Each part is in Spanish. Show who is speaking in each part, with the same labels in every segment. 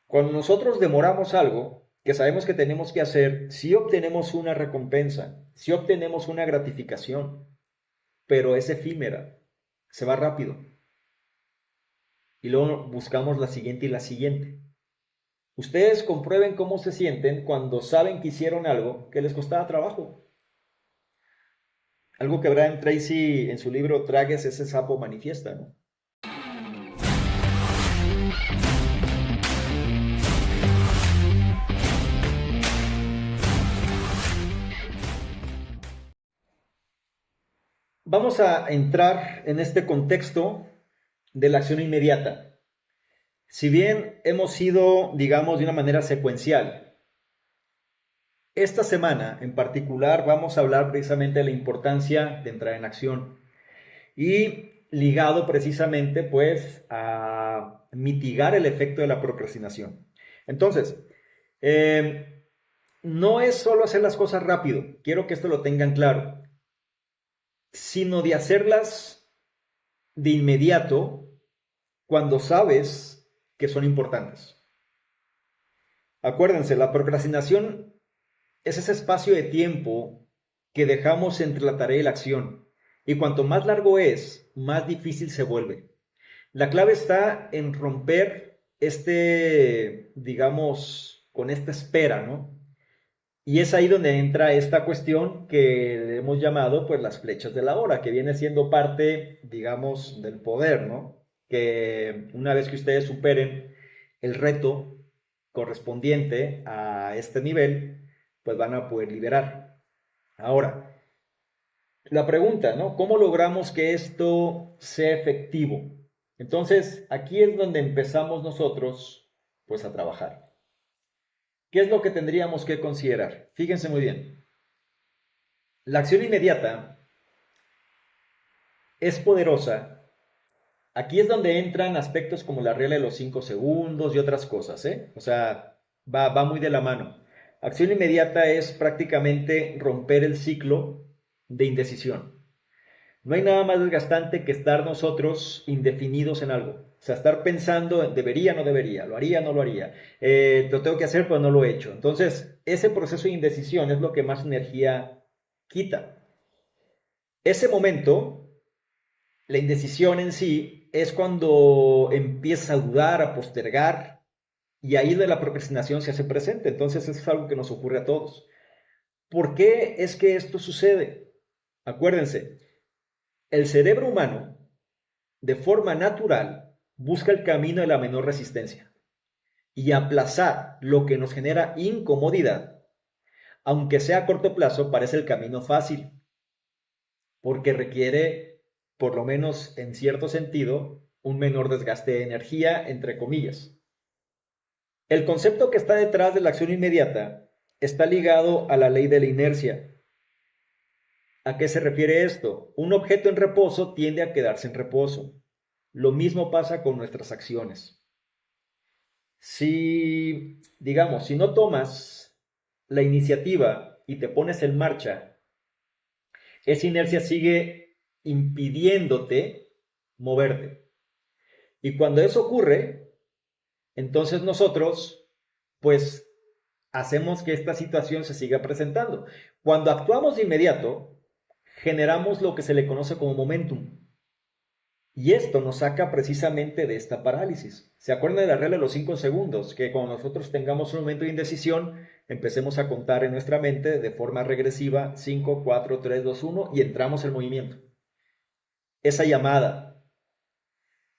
Speaker 1: Cuando nosotros demoramos algo que sabemos que tenemos que hacer, sí obtenemos una recompensa, sí obtenemos una gratificación, pero es efímera, se va rápido. Y luego buscamos la siguiente y la siguiente. Ustedes comprueben cómo se sienten cuando saben que hicieron algo que les costaba trabajo. Algo que Brian Tracy en su libro Tragues ese sapo manifiesta, ¿no? Vamos a entrar en este contexto de la acción inmediata. Si bien hemos ido, digamos, de una manera secuencial, esta semana en particular vamos a hablar precisamente de la importancia de entrar en acción y ligado precisamente pues a mitigar el efecto de la procrastinación. Entonces, no es solo hacer las cosas rápido, quiero que esto lo tengan claro, sino de hacerlas de inmediato cuando sabes que son importantes. Acuérdense, la procrastinación es ese espacio de tiempo que dejamos entre la tarea y la acción. Y cuanto más largo es, más difícil se vuelve. La clave está en romper digamos, con esta espera, ¿no? Y es ahí donde entra esta cuestión que hemos llamado, pues, las flechas de la hora, que viene siendo parte, digamos, del poder, ¿no? Que una vez que ustedes superen el reto correspondiente a este nivel, pues van a poder liberar. Ahora, la pregunta, ¿no? ¿Cómo logramos que esto sea efectivo? Entonces, aquí es donde empezamos nosotros, pues, a trabajar. ¿Qué es lo que tendríamos que considerar? Fíjense muy bien. La acción inmediata es poderosa. Aquí es donde entran aspectos como la regla de los 5 segundos y otras cosas, ¿eh? O sea, va muy de la mano. Acción inmediata es prácticamente romper el ciclo de indecisión. No hay nada más desgastante que estar nosotros indefinidos en algo. O sea, estar pensando en debería, no debería, lo haría, no lo haría. Lo tengo que hacer, pero no lo he hecho. Entonces, ese proceso de indecisión es lo que más energía quita. Ese momento, la indecisión en sí, es cuando empieza a dudar, a postergar, y ahí de la procrastinación se hace presente. Entonces, eso es algo que nos ocurre a todos. ¿Por qué es que esto sucede? Acuérdense, el cerebro humano de forma natural, busca el camino de la menor resistencia y aplazar lo que nos genera incomodidad, aunque sea a corto plazo, parece el camino fácil, porque requiere, por lo menos en cierto sentido, un menor desgaste de energía, entre comillas. El concepto que está detrás de la acción inmediata está ligado a la ley de la inercia. ¿A qué se refiere esto? Un objeto en reposo tiende a quedarse en reposo. Lo mismo pasa con nuestras acciones. Si no tomas la iniciativa y te pones en marcha, esa inercia sigue impidiéndote moverte. Y cuando eso ocurre, entonces nosotros, pues, hacemos que esta situación se siga presentando. Cuando actuamos de inmediato, generamos lo que se le conoce como momentum. Y esto nos saca precisamente de esta parálisis. ¿Se acuerdan de la regla de los 5 segundos? Que cuando nosotros tengamos un momento de indecisión, empecemos a contar en nuestra mente de forma regresiva 5, 4, 3, 2, 1 y entramos en movimiento. Esa llamada,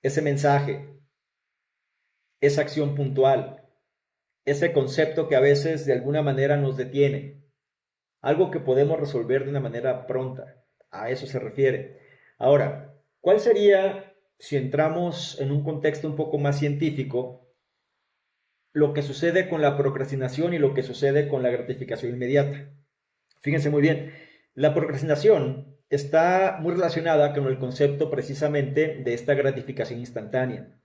Speaker 1: ese mensaje, esa acción puntual, ese concepto que a veces de alguna manera nos detiene, algo que podemos resolver de una manera pronta. A eso se refiere. Ahora, ¿cuál sería, si entramos en un contexto un poco más científico, lo que sucede con la procrastinación y lo que sucede con la gratificación inmediata? Fíjense muy bien, la procrastinación está muy relacionada con el concepto precisamente de esta gratificación instantánea.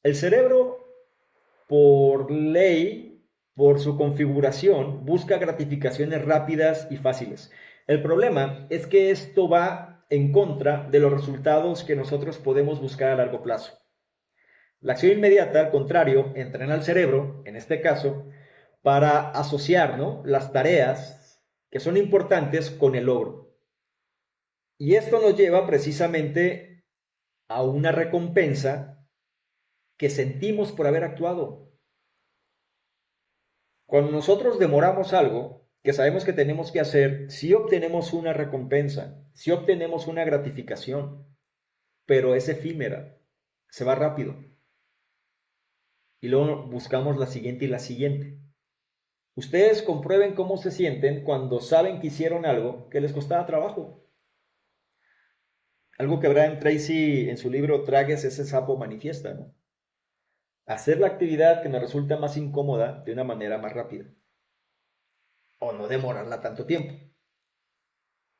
Speaker 1: El cerebro, por ley, por su configuración, busca gratificaciones rápidas y fáciles. El problema es que esto va en contra de los resultados que nosotros podemos buscar a largo plazo. La acción inmediata, al contrario, entrena al cerebro, en este caso, para asociar, ¿no?, las tareas que son importantes con el logro. Y esto nos lleva precisamente a una recompensa que sentimos por haber actuado. Cuando nosotros demoramos algo que sabemos que tenemos que hacer, sí obtenemos una recompensa, sí obtenemos una gratificación, pero es efímera, se va rápido. Y luego buscamos la siguiente y la siguiente. Ustedes comprueben cómo se sienten cuando saben que hicieron algo que les costaba trabajo. Algo que Brian Tracy en su libro Tragues ese sapo manifiesta, ¿no? Hacer la actividad que nos resulta más incómoda de una manera más rápida. O no demorarla tanto tiempo.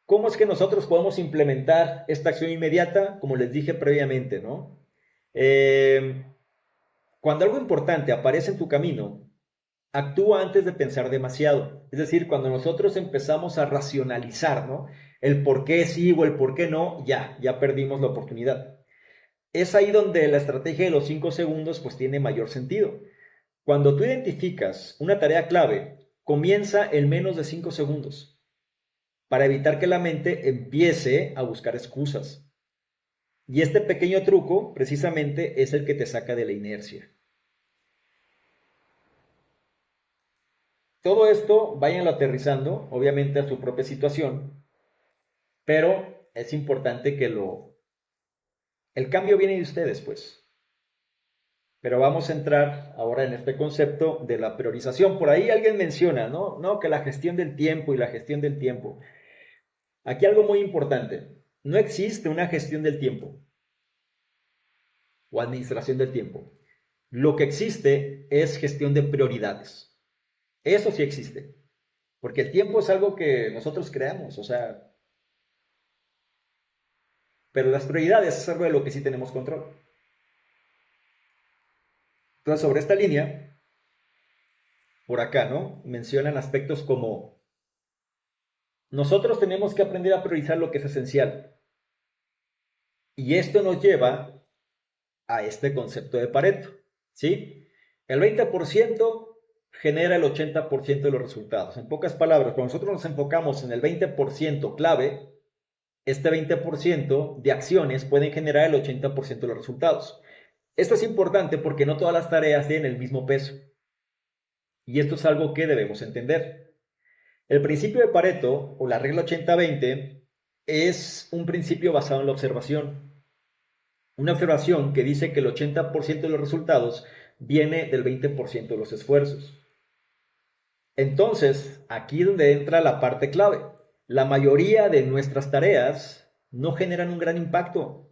Speaker 1: ¿Cómo es que nosotros podemos implementar esta acción inmediata? Como les dije previamente, ¿no? Cuando algo importante aparece en tu camino, actúa antes de pensar demasiado. Es decir, cuando nosotros empezamos a racionalizar, ¿no?, el por qué sí o el por qué no, ya perdimos la oportunidad. Es ahí donde la estrategia de los 5 segundos pues tiene mayor sentido. Cuando tú identificas una tarea clave, comienza en menos de 5 segundos para evitar que la mente empiece a buscar excusas. Y este pequeño truco precisamente es el que te saca de la inercia. Todo esto váyanlo aterrizando, obviamente, a su propia situación, pero es importante que el cambio viene de ustedes, pues. Pero vamos a entrar ahora en este concepto de la priorización. Por ahí alguien menciona, ¿no? No, que la gestión del tiempo y la gestión del tiempo. Aquí algo muy importante. No existe una gestión del tiempo o administración del tiempo. Lo que existe es gestión de prioridades. Eso sí existe. Porque el tiempo es algo que nosotros creamos, o sea, pero las prioridades es algo de lo que sí tenemos control. Entonces, sobre esta línea, por acá, ¿no?, mencionan aspectos como nosotros tenemos que aprender a priorizar lo que es esencial. Y esto nos lleva a este concepto de Pareto, ¿sí? El 20% genera el 80% de los resultados. En pocas palabras, cuando nosotros nos enfocamos en el 20% clave, este 20% de acciones pueden generar el 80% de los resultados. Esto es importante porque no todas las tareas tienen el mismo peso. Y esto es algo que debemos entender. El principio de Pareto, o la regla 80-20, es un principio basado en la observación. Una observación que dice que el 80% de los resultados viene del 20% de los esfuerzos. Entonces, aquí es donde entra la parte clave. La mayoría de nuestras tareas no generan un gran impacto.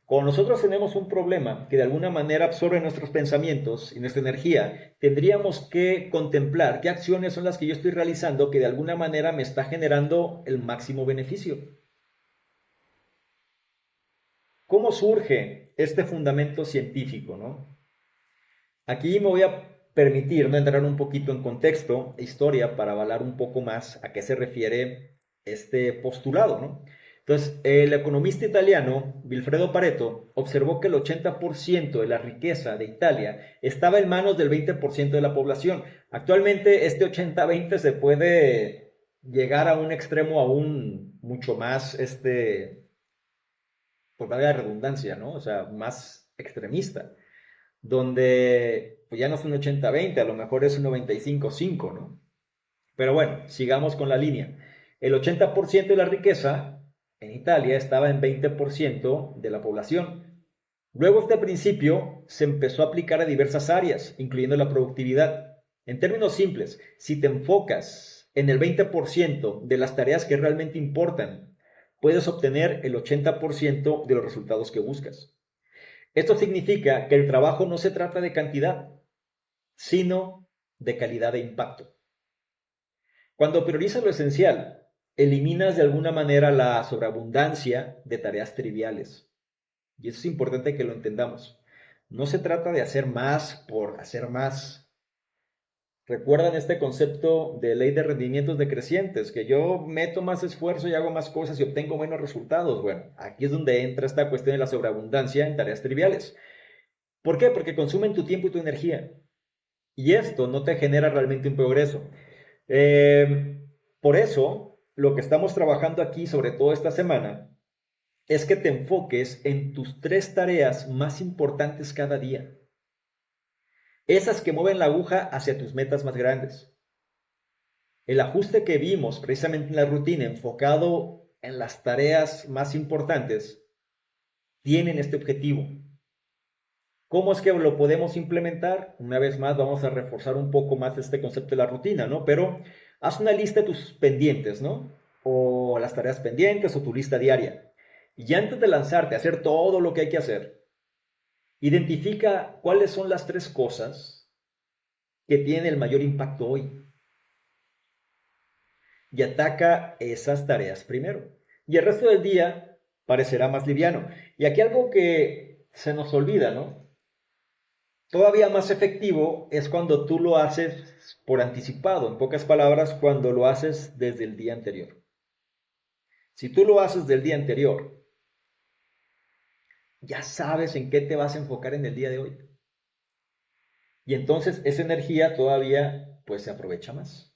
Speaker 1: Cuando nosotros tenemos un problema que de alguna manera absorbe nuestros pensamientos y nuestra energía, tendríamos que contemplar qué acciones son las que yo estoy realizando que de alguna manera me está generando el máximo beneficio. ¿Cómo surge este fundamento científico, no? Aquí me voy a permitir, ¿no?, entrar un poquito en contexto e historia para avalar un poco más a qué se refiere este postulado, ¿no? Entonces, el economista italiano Vilfredo Pareto observó que el 80% de la riqueza de Italia estaba en manos del 20% de la población. Actualmente este 80-20 se puede llegar a un extremo aún mucho más, por valga la redundancia, ¿no?, o sea, más extremista, donde pues ya no es un 80-20, a lo mejor es un 95-5, ¿no? Pero bueno, sigamos con la línea. El 80% de la riqueza en Italia estaba en 20% de la población. Luego este principio se empezó a aplicar a diversas áreas, incluyendo la productividad. En términos simples, si te enfocas en el 20% de las tareas que realmente importan, puedes obtener el 80% de los resultados que buscas. Esto significa que el trabajo no se trata de cantidad, sino de calidad de impacto. Cuando priorizas lo esencial, eliminas de alguna manera la sobreabundancia de tareas triviales. Y eso es importante que lo entendamos. No se trata de hacer más por hacer más. ¿Recuerdan este concepto de ley de rendimientos decrecientes? Que yo meto más esfuerzo y hago más cosas y obtengo menos resultados. Bueno, aquí es donde entra esta cuestión de la sobreabundancia en tareas triviales. ¿Por qué? Porque consumen tu tiempo y tu energía. Y esto no te genera realmente un progreso. Por eso, lo que estamos trabajando aquí, sobre todo esta semana, es que te enfoques en tus 3 tareas más importantes cada día. Esas que mueven la aguja hacia tus metas más grandes. El ajuste que vimos precisamente en la rutina, enfocado en las tareas más importantes, tienen este objetivo. ¿Cómo es que lo podemos implementar? Una vez más, vamos a reforzar un poco más este concepto de la rutina, ¿no? Pero haz una lista de tus pendientes, ¿no? O las tareas pendientes o tu lista diaria. Y antes de lanzarte a hacer todo lo que hay que hacer, identifica cuáles son las 3 cosas que tienen el mayor impacto hoy. Y ataca esas tareas primero. Y el resto del día parecerá más liviano. Y aquí algo que se nos olvida, ¿no? Todavía más efectivo es cuando tú lo haces por anticipado, en pocas palabras, cuando lo haces desde el día anterior. Si tú lo haces del día anterior, ya sabes en qué te vas a enfocar en el día de hoy. Y entonces esa energía todavía pues se aprovecha más.